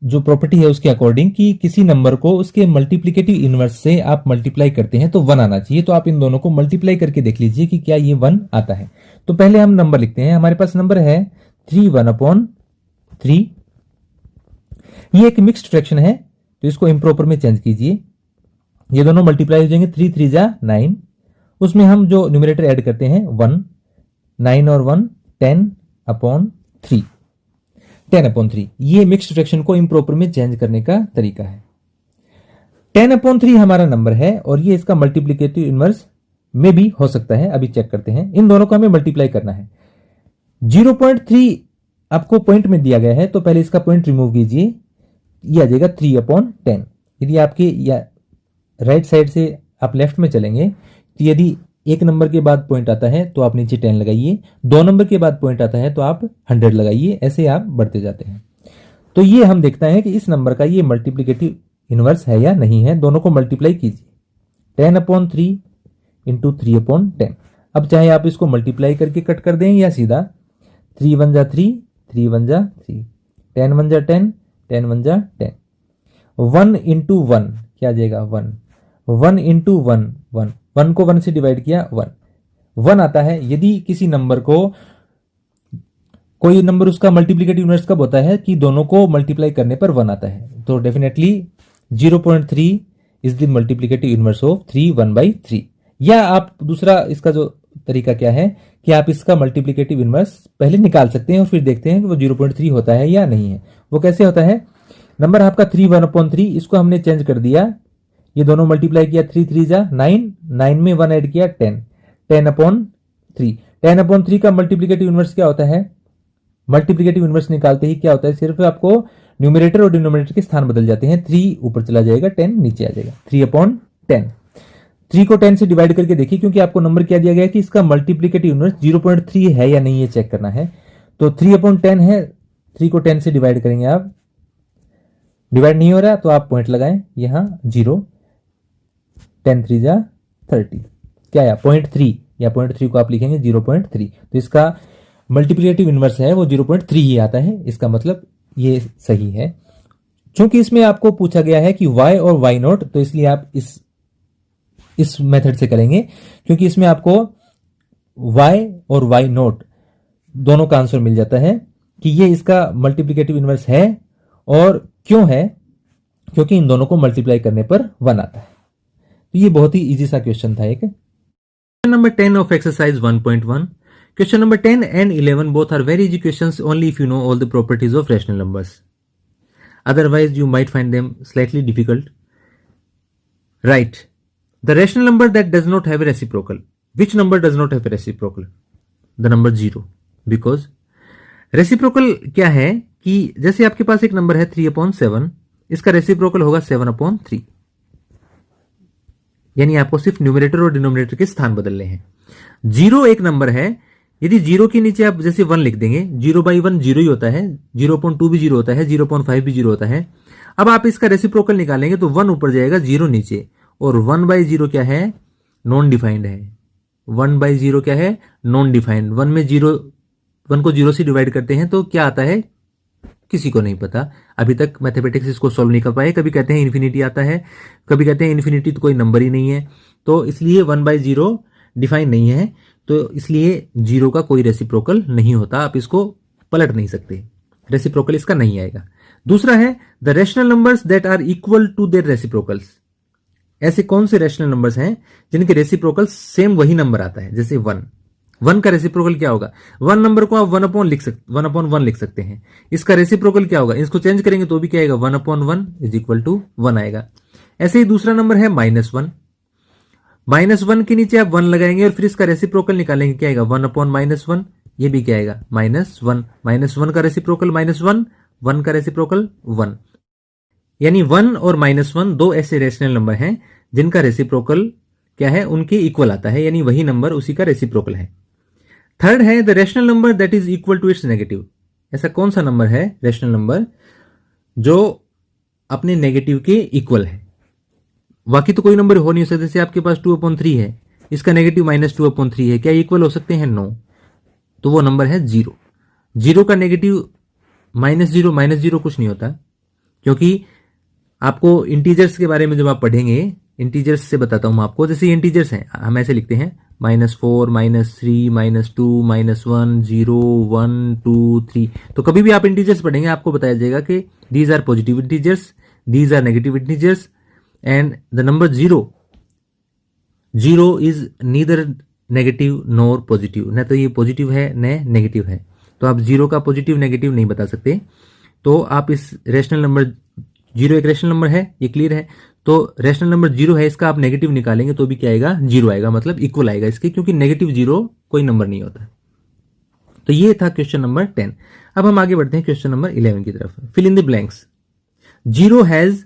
जो प्रॉपर्टी है उसके अकॉर्डिंग कि किसी नंबर को उसके मल्टीप्लिकेटिव इनवर्स से आप मल्टीप्लाई करते हैं तो 1 आना चाहिए। तो आप इन दोनों को मल्टीप्लाई करके देख लीजिए कि क्या ये 1 आता है। तो पहले हम नंबर लिखते हैं। हमारे पास नंबर है 3 1/3। ये एक मिक्स्ड फ्रैक्शन है तो इसको इम्प्रॉपर में चेंज कीजिए। ये दोनों मल्टीप्लाई हो जाएंगे, 3 3 जा 9। उसमें हम जो न्यूमरेटर ऐड करते हैं 1, 9 और 1 10/3, 10/3। ये मिक्स्ड फ्रैक्शन को इम्प्रॉपर में चेंज करने का तरीका है। 10/3 हमारा नंबर है और ये इसका मल्टीप्लिकेटिव इनवर्स में भी हो सकता है। अभी चेक करते हैं। इन दोनों को हमें मल्टीप्लाई करना है। 0.3 आपको पॉइंट में दिया गया है तो पहले इसका पॉइंट रिमूव कीजिए। ये आ जाएगा 3/10। यदि आपके या राइट साइड से आप लेफ्ट में चलेंगे तो यदि एक नंबर के बाद पॉइंट आता है तो आप नीचे 10 लगाइए, 2 नंबर के बाद पॉइंट आता है तो आप 100 लगाइए, ऐसे आप बढ़ते जाते हैं। तो ये हम देखते हैं कि इस नंबर का ये मल्टीप्लिकेटिव इनवर्स है या नहीं है। दोनों को मल्टीप्लाई कीजिए, 10/3 इंटू 3/10। अब चाहे आप इसको मल्टीप्लाई करके कट कर दें या सीधा 3 1 जा 3, 3 1 जा 3, 10 1 जा 10, 10 1 जा 10। 1 इंटू 1 क्या आ जाएगा 1, 1 इंटू 1 1, 1 को 1 से डिवाइड किया 1 आता है। यदि किसी नंबर को कोई नंबर उसका मल्टीप्लिकेटिव इनवर्स कब होता है कि दोनों को मल्टीप्लाई करने पर 1 आता है। तो definitely 0.3 is the multiplicative inverse of 3 1/3। या आप दूसरा इसका जो तरीका क्या है कि आप इसका मल्टीप्लिकेटिव इनवर्स पहले निकाल सकते हैं और फिर देखते हैं कि वो 0.3 होता है या नहीं है। वो कैसे होता है, नंबर आपका 3 1/3, इसको हमने चेंज कर दिया, ये दोनों मल्टीप्लाई किया, 3 3 जा 9, 9 में 1 ऐड किया 10, 10/3। 10/3 का मल्टीप्लिकेटिव इनवर्स क्या होता है, मल्टीप्लिकेटिव इनवर्स निकालते ही क्या होता है, सिर्फ आपको न्यूमरेटर और डिनोमिनेटर के स्थान बदल जाते हैं। 3 ऊपर चला जाएगा, 10 नीचे आ जाएगा, 3/10। 3 को 10 से डिवाइड करके देखिए, क्योंकि आपको नंबर क्या दिया गया है कि इसका मल्टीप्लिकेटिव इनवर्स 0.3 है या नहीं, ये चेक करना है। तो 3/10 है, 3 को 10 से डिवाइड करेंगे आप, डिवाइड नहीं हो रहा तो आप पॉइंट लगाएं यहां 0, 10 3 जा 30, क्या आया 0.3, या 0.3 को आप लिखेंगे 0.3। तो इसका मल्टीप्लिकेटिव इनवर्स है वो 0.3 ही आता है। इसका मतलब ये सही है। चूंकि इसमें आपको पूछा गया है कि y और y नॉट, तो इसलिए आप इस मेथड से करेंगे, क्योंकि इसमें आपको y और y नॉट दोनों का आंसर मिल जाता है कि ये इसका मल्टीप्लिकेटिव इनवर्स है। और क्यों है, क्योंकि इन दोनों को मल्टीप्लाई करने पर 1 आता है। तो ये बहुत ही इजी सा क्वेश्चन था एक। Question number 10 of exercise 1.1। Question number 10 and 11 both are very easy questions only if you know all the properties of rational numbers. Otherwise you might find them slightly difficult. Right. The rational number that does not have a reciprocal. Which number does not have a reciprocal? The number 0. Because reciprocal क्या है कि जैसे आपके पास एक number है 3/7, इसका reciprocal होगा 7/3। यानी आपको सिर्फ न्यूमरेटर और डिनोमिनेटर के स्थान बदलने हैं। 0 एक नंबर है, यदि 0 के नीचे आप जैसे 1 लिख देंगे, 0/1 0 ही होता है, 0.2 भी 0 होता है, 0.5 भी 0 होता है। अब आप इसका रेसिप्रोकल निकालेंगे तो 1 ऊपर जाएगा, 0 नीचे, और 1/0 क्या है, नॉन डिफाइंड है। 1/0 क्या है, नॉन डिफाइंड। 1 को 0 से डिवाइड करते हैं तो क्या आता है, किसी को नहीं पता। अभी तक मैथमेटिक्स इसको सॉल्व नहीं कर पाए। कभी कहते हैं इन्फिनिटी आता है, कभी कहते हैं इन्फिनिटी तो कोई नंबर ही नहीं है। तो इसलिए 1/0 डिफाइन नहीं है, तो इसलिए 0 का कोई रेसिप्रोकल नहीं होता। आप इसको पलट नहीं सकते, रेसिप्रोकल इसका नहीं आएगा। दूसरा है the rational numbers that are equal to their reciprocals. ऐसे कौन से रैशनल नंबर्स हैं जिनके रेसिप्रोकल सेम वही नंबर आता है, जैसे 1 का रेसिप्रोकल क्या होगा, 1 नंबर को आप 1/1 लिख सकते हैं। इसका रेसिप्रोकल क्या होगा, इसको चेंज करेंगे तो भी क्या आएगा, 1/1 इज इक्वल टू 1 आएगा। ऐसे ही दूसरा नंबर है -1। -1 के नीचे आप 1 लगाएंगे और फिर इसका रेसिप्रोकल निकालेंगे, क्या आएगा 1/-1। ये भी क्या आएगा -1। -1 का रेसिप्रोकल -1, 1 का रेसिप्रोकल 1। यानी 1 और -1 दो ऐसे रेशनल नंबर हैं जिनका रेसिप्रोकल क्या है, उनके इक्वल आता है, यानी वही नंबर उसी का रेसिप्रोकल है। थर्ड है the rational number that is equal to its negative. ऐसा कौन सा नंबर है रैशनल नंबर जो अपने नेगेटिव के इक्वल है। बाकी तो कोई नंबर हो नहीं सकता। जैसे आपके पास 2/3 है, इसका नेगेटिव -2/3 है, क्या इक्वल हो सकते हैं, नो। तो वो नंबर है 0। 0 का नेगेटिव -0 कुछ नहीं होता। क्योंकि आपको इंटीजर्स के बारे में जब आप पढ़ेंगे, इंटीजर्स से बताता हूं मैं आपको। जैसे इंटीजर्स हैं, हम ऐसे लिखते हैं -4, -3, -2, -1, 0, 1, 2, 3। तो कभी भी आप इंटीजर्स पढ़ेंगे आपको बताया जाएगा कि these are positive integers, these are negative integers, and the number 0 is neither negative nor positive, न तो ये पॉजिटिव है न नेगेटिव है। तो आप 0 का पॉजिटिव नेगेटिव नहीं बता सकते। तो आप इस रेशनल नंबर 0 एक रेशनल नंबर है, ये क्लियर है। तो रेशनल नंबर 0 है, इसका आप नेगेटिव निकालेंगे तो भी क्या आएगा, 0 आएगा, मतलब इक्वल आएगा इसके, क्योंकि नेगेटिव 0 कोई नंबर नहीं होता। तो ये था क्वेश्चन नंबर 10। अब हम आगे बढ़ते हैं क्वेश्चन नंबर 11 की तरफ। Fill in the blanks. 0 has,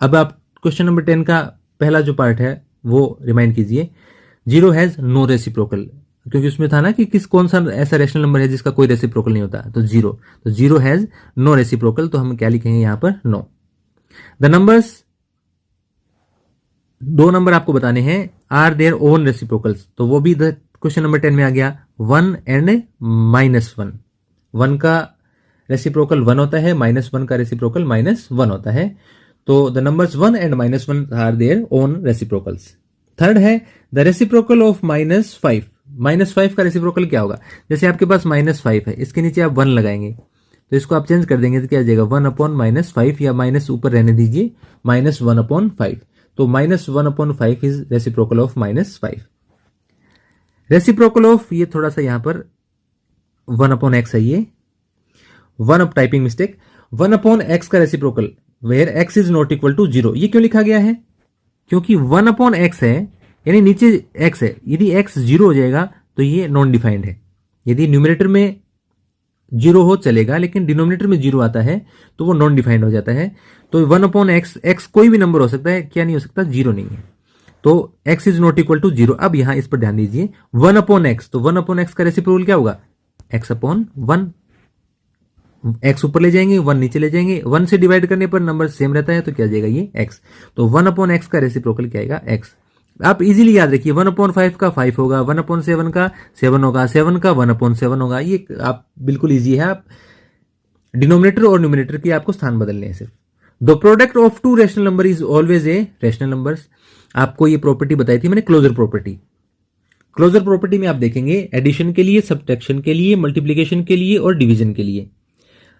अब आप क्वेश्चन नंबर 10 का पहला जो पार्ट है वो रिमाइंड कीजिए। 0 हैज नो रेसिप्रोकल, क्योंकि उसमें था ना कि कौन सा ऐसा रेशनल नंबर है जिसका कोई रेसिप्रोकल नहीं होता। तो 0 हैज नो रेसिप्रोकल, तो हम क्या लिखेंगे यहां पर, नो। द नंबर्स, 2 नंबर आपको बताने हैं, आर देयर ओन रेसिप्रोकल्स, तो वो भी क्वेश्चन नंबर 10 में आ गया। 1 एंड -1, 1 का रेसिप्रोकल 1 होता है, -1 का रेसिप्रोकल -1 होता है। तो the numbers 1 and -1 are their own reciprocals. Third है द रेसिप्रोकल ऑफ -5। -5 का रेसिप्रोकल क्या होगा, जैसे आपके पास -5 है, इसके नीचे आप 1 लगाएंगे, तो इसको आप चेंज कर देंगे तो क्या आ जाएगा, 1/-5, या माइनस ऊपर रहने दीजिए, -1/5। तो -1/5 is reciprocal of -5। Reciprocal of, ये थोड़ा सा यहां पर 1/x है, ये 1 टाइपिंग मिस्टेक। 1/x का reciprocal where x is not equal to 0, ये क्यों लिखा गया है, क्योंकि 1/x है, यानी नीचे x है, यदि x 0 हो जाएगा तो ये नॉन डिफाइंड है। यदि न्यूमरेटर में 0 हो चलेगा, लेकिन डिनोमिनेटर में 0 आता है तो वो नॉन डिफाइंड हो जाता है। तो 1/x, x कोई भी नंबर हो सकता है, क्या नहीं हो सकता, 0 नहीं है। तो x is not equal to 0। अब यहां इस पर ध्यान दीजिए, 1/x, तो 1/x का रेसिप्रोकल क्या होगा, x/1। x ऊपर ले जाएंगे, 1 नीचे ले जाएंगे, 1 से डिवाइड करने पर नंबर सेम रहता है, तो क्या जाएगा ये x। तो 1/x का रेसिप्रोकल क्या आएगा, x। आप इजीली याद रखिए, 1/5 का 5 होगा, 1/7 का 7 होगा, 7 का 1/7 होगा। ये आप बिल्कुल इजी है, आप डिनोमिनेटर और न्यूमिनेटर की आपको स्थान बदलने हैं सिर्फ। The product of 2 rational number is always a rational numbers. आपको ये प्रॉपर्टी बताई थी मैंने, क्लोजर प्रॉपर्टी। क्लोजर प्रॉपर्टी में आप देखेंगे एडिशन के लिए, सब्ट्रैक्शन के लिए, मल्टीप्लीकेशन के लिए और डिवीजन के लिए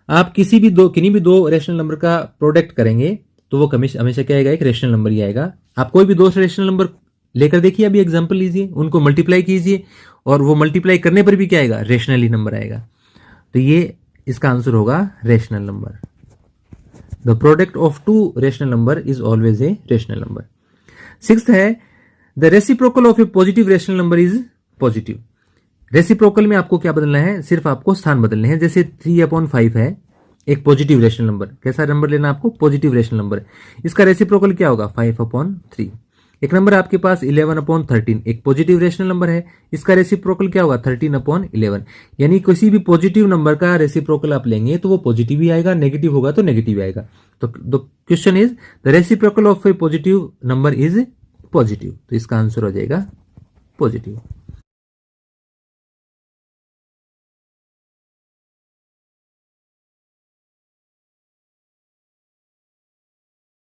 आप किन्हीं भी दो रेशनल नंबर का प्रोडक्ट करेंगे तो वो हमेशा क्या आएगा, एक रेशनल नंबर ही आएगा। आप कोई भी 2 रेशनल नंबर लेकर देखिए, अभी एग्जांपल लीजिए, उनको मल्टीप्लाई कीजिए और वो मल्टीप्लाई करने पर भी क्या आएगा, रेशनल ही नंबर आएगा। तो ये इसका आंसर होगा rational number. The product of 2 rational number is always a rational number. 6th है the reciprocal of A positive rational number is positive. Reciprocal में आपको क्या बदलना है, सिर्फ आपको स्थान बदलने हैं। जैसे 3/5 है, एक पॉजिटिव रेशनल नंबर, कैसा नंबर लेना आपको, पॉजिटिव रेशनल नंबर। इसका रेसिप्रोकल क्या होगा, 5/3। एक नंबर आपके पास 11/13, एक पॉजिटिव रेशनल नंबर है, इसका रेसिप्रोकल क्या होगा, 13/11। यानी किसी भी पॉजिटिव नंबर का रेसिप्रोकल आप लेंगे तो वो पॉजिटिव ही आएगा, नेगेटिव होगा तो नेगेटिव आएगा। तो the question is the reciprocal of A positive number is positive, तो इसका आंसर हो जाएगा पॉजिटिव।